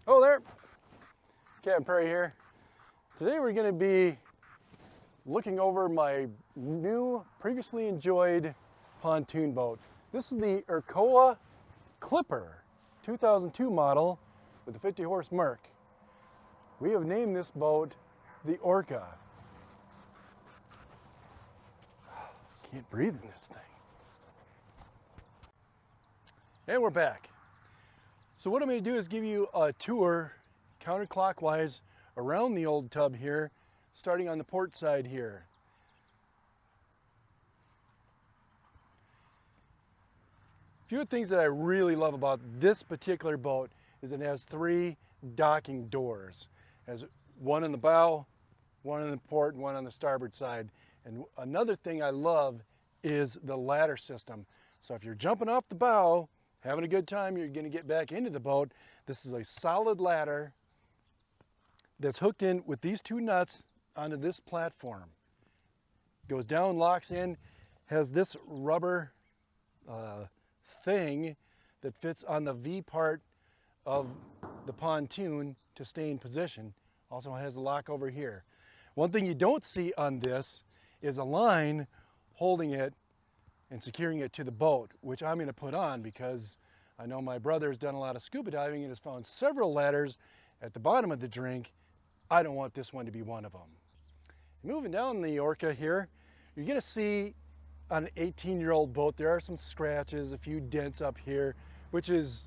Oh there, Captain Perry here. Today we're going to be looking over my new, previously enjoyed pontoon boat. This is the Urcoa Clipper 2002 model with a 50 horse Merc. We have named this boat the Orca. Can't breathe in this thing. And we're back. So what I'm going to do is give you a tour counterclockwise around the old tub here, starting on the port side here. A few things that I really love about this particular boat is it has 3 docking doors. It has one on the bow, one on the port, and one on the starboard side. And another thing I love is the ladder system. So if you're jumping off the bow, having a good time, you're going to get back into the boat. This is a solid ladder that's hooked in with these 2 nuts onto this platform. Goes down, locks in, has this rubber thing that fits on the V part of the pontoon to stay in position. Also has a lock over here. One thing you don't see on this is a line holding it and securing it to the boat, which I'm going to put on because I know my brother has done a lot of scuba diving and has found several ladders at the bottom of the drink. I don't want this one to be one of them. Moving down the Orca here, you're going to see on an 18-year-old boat there are some scratches, a few dents up here, which is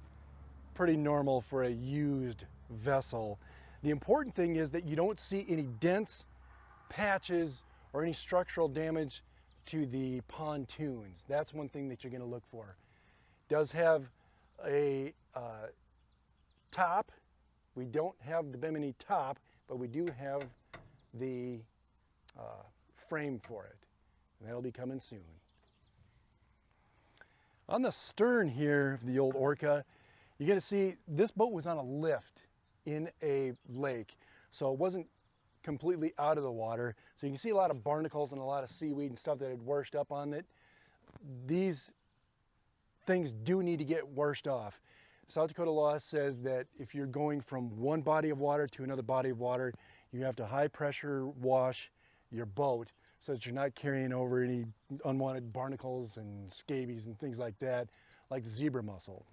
pretty normal for a used vessel. The important thing is that you don't see any dents, patches, or any structural damage to the pontoons. That's one thing that you're going to look for. It does have a top. We don't have the bimini top, but we do have the frame for it. And that'll be coming soon. On the stern here of the old Orca, you're going to see this boat was on a lift in a lake, so it wasn't completely out of the water. So you can see a lot of barnacles and a lot of seaweed and stuff that had washed up on it. These things do need to get washed off. South Dakota law says that if you're going from one body of water to another body of water, you have to high pressure wash your boat so that you're not carrying over any unwanted barnacles and scabies and things like that, like the zebra mussel.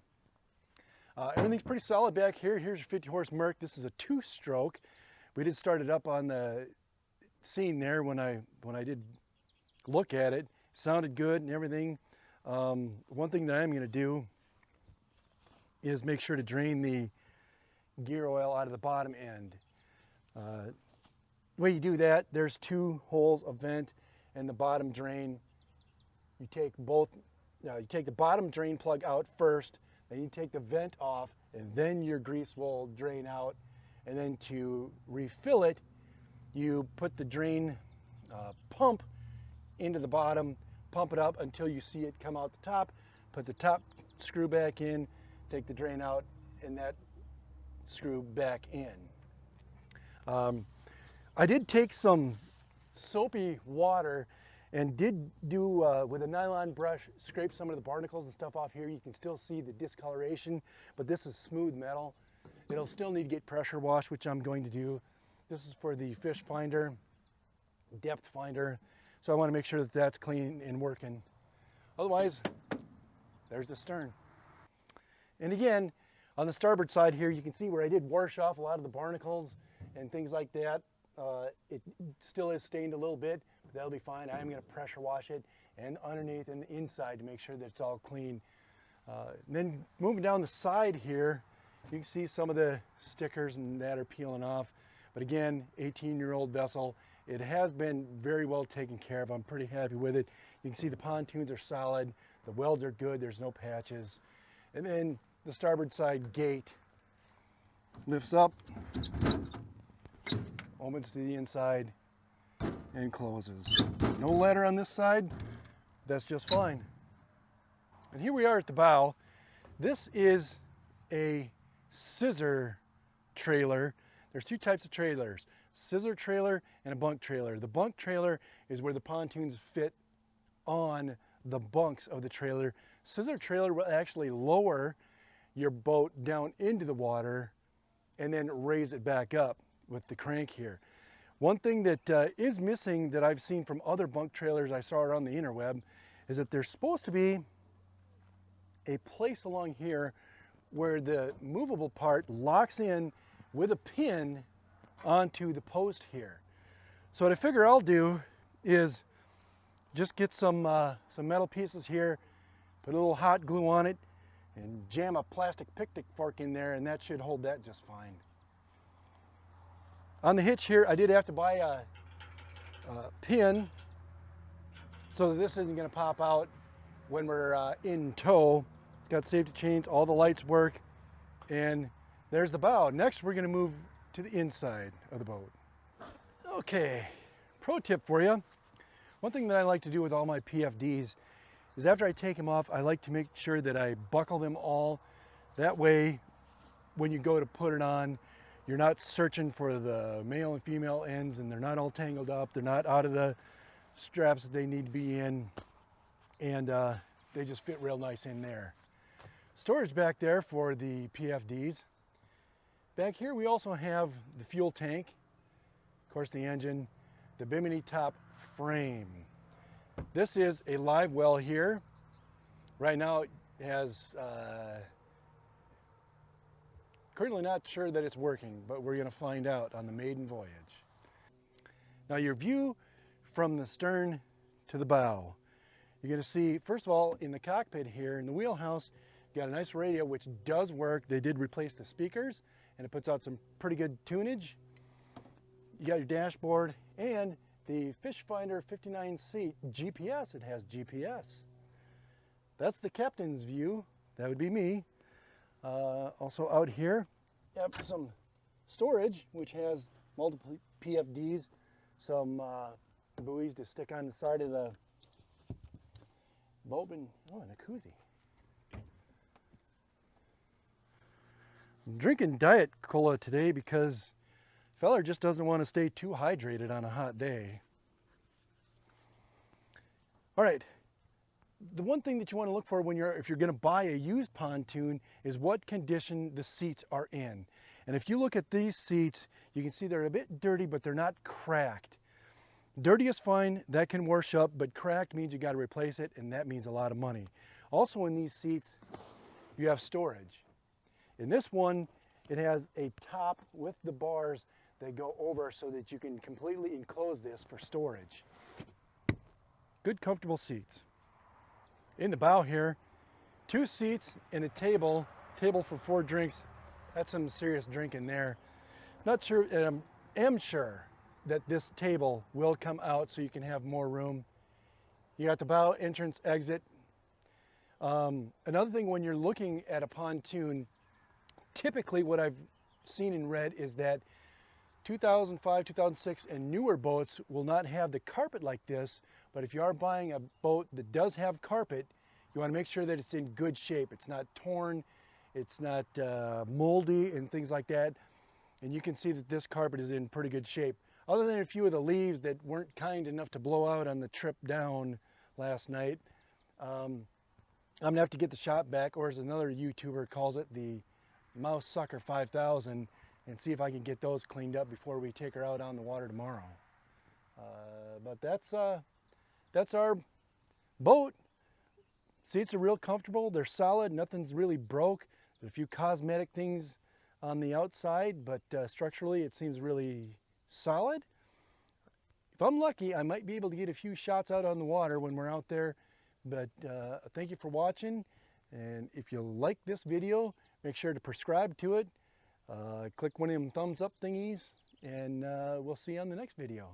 Everything's pretty solid back here. Here's your 50 horse Merc. This is a 2-stroke. We did start it up on the scene there when I did look at it. Sounded good and everything. One thing that I'm going to do is make sure to drain the gear oil out of the bottom end. The way you do that, there's 2 holes, a vent, and the bottom drain. You take you take the bottom drain plug out first, then you take the vent off, and then your grease will drain out. And then to refill it, you put the drain pump into the bottom, pump it up until you see it come out the top, put the top screw back in, take the drain out, and that screw back in. I did take some soapy water and did do, with a nylon brush, scrape some of the barnacles and stuff off here. You can still see the discoloration, but this is smooth metal. It'll still need to get pressure washed, which I'm going to do. This is for the fish finder, depth finder. So I want to make sure that that's clean and working. Otherwise, there's the stern. And again, on the starboard side here, you can see where I did wash off a lot of the barnacles and things like that. It still is stained a little bit, but that'll be fine. I am going to pressure wash it and underneath and the inside to make sure that it's all clean. And then moving down the side here, you can see some of the stickers and that are peeling off. But again, 18-year-old vessel. It has been very well taken care of. I'm pretty happy with it. You can see the pontoons are solid. The welds are good. There's no patches. And then the starboard side gate lifts up, opens to the inside, and closes. No ladder on this side. That's just fine. And here we are at the bow. This is a scissor trailer. There's 2 types of trailers, scissor trailer and a bunk trailer. The bunk trailer is where the pontoons fit on the bunks of the trailer. Scissor trailer will actually lower your boat down into the water and then raise it back up with the crank here. One thing that is missing that I've seen from other bunk trailers I saw around the interweb is that there's supposed to be a place along here where the movable part locks in with a pin onto the post here. So what I figure I'll do is just get some metal pieces here, put a little hot glue on it, and jam a plastic picnic fork in there, and that should hold that just fine. On the hitch here, I did have to buy a pin so that this isn't going to pop out when we're in tow. It's got safety chains, all the lights work, and there's the bow. Next, we're going to move to the inside of the boat. Okay, pro tip for you. One thing that I like to do with all my PFDs is after I take them off, I like to make sure that I buckle them all. That way, when you go to put it on, you're not searching for the male and female ends, and they're not all tangled up. They're not out of the straps that they need to be in, and they just fit real nice in there. Storage back there for the PFDs. Back here we also have the fuel tank, of course the engine, the bimini top frame. This is a live well here. Right now it has, currently not sure that it's working, but we're going to find out on the maiden voyage. Now your view from the stern to the bow. You're going to see, first of all, in the cockpit here, in the wheelhouse, you got a nice radio which does work. They did replace the speakers, and it puts out some pretty good tunage. You got your dashboard and the Fish Finder 59 seat GPS. It has GPS. That's the captain's view. That would be me. Also out here, you have some storage, which has multiple PFDs, some buoys to stick on the side of the boat, and a koozie. I'm drinking Diet Cola today because feller just doesn't want to stay too hydrated on a hot day. All right, the one thing that you want to look for if you're going to buy a used pontoon is what condition the seats are in. And if you look at these seats, you can see they're a bit dirty, but they're not cracked. Dirty is fine, that can wash up, but cracked means you got to replace it, and that means a lot of money. Also in these seats, you have storage. In this one, it has a top with the bars that go over so that you can completely enclose this for storage. Good, comfortable seats. In the bow here, 2 seats and a table for 4 drinks. That's some serious drinking there. Not sure, am sure that this table will come out so you can have more room. You got the bow, entrance, exit. Another thing when you're looking at a pontoon, typically what I've seen and read is that 2005, 2006 and newer boats will not have the carpet like this, but if you are buying a boat that does have carpet, you want to make sure that it's in good shape. It's not torn, it's not moldy and things like that. And you can see that this carpet is in pretty good shape. Other than a few of the leaves that weren't kind enough to blow out on the trip down last night, I'm gonna have to get the shop back, or as another YouTuber calls it, the Mouse Sucker 5000, and see if I can get those cleaned up before we take her out on the water tomorrow. But that's our boat. Seats are real comfortable, they're solid, nothing's really broke. There's a few cosmetic things on the outside, but structurally it seems really solid. If I'm lucky, I might be able to get a few shots out on the water when we're out there. But thank you for watching, and if you like this video, make sure to subscribe to it. Click one of them thumbs up thingies, and we'll see you on the next video.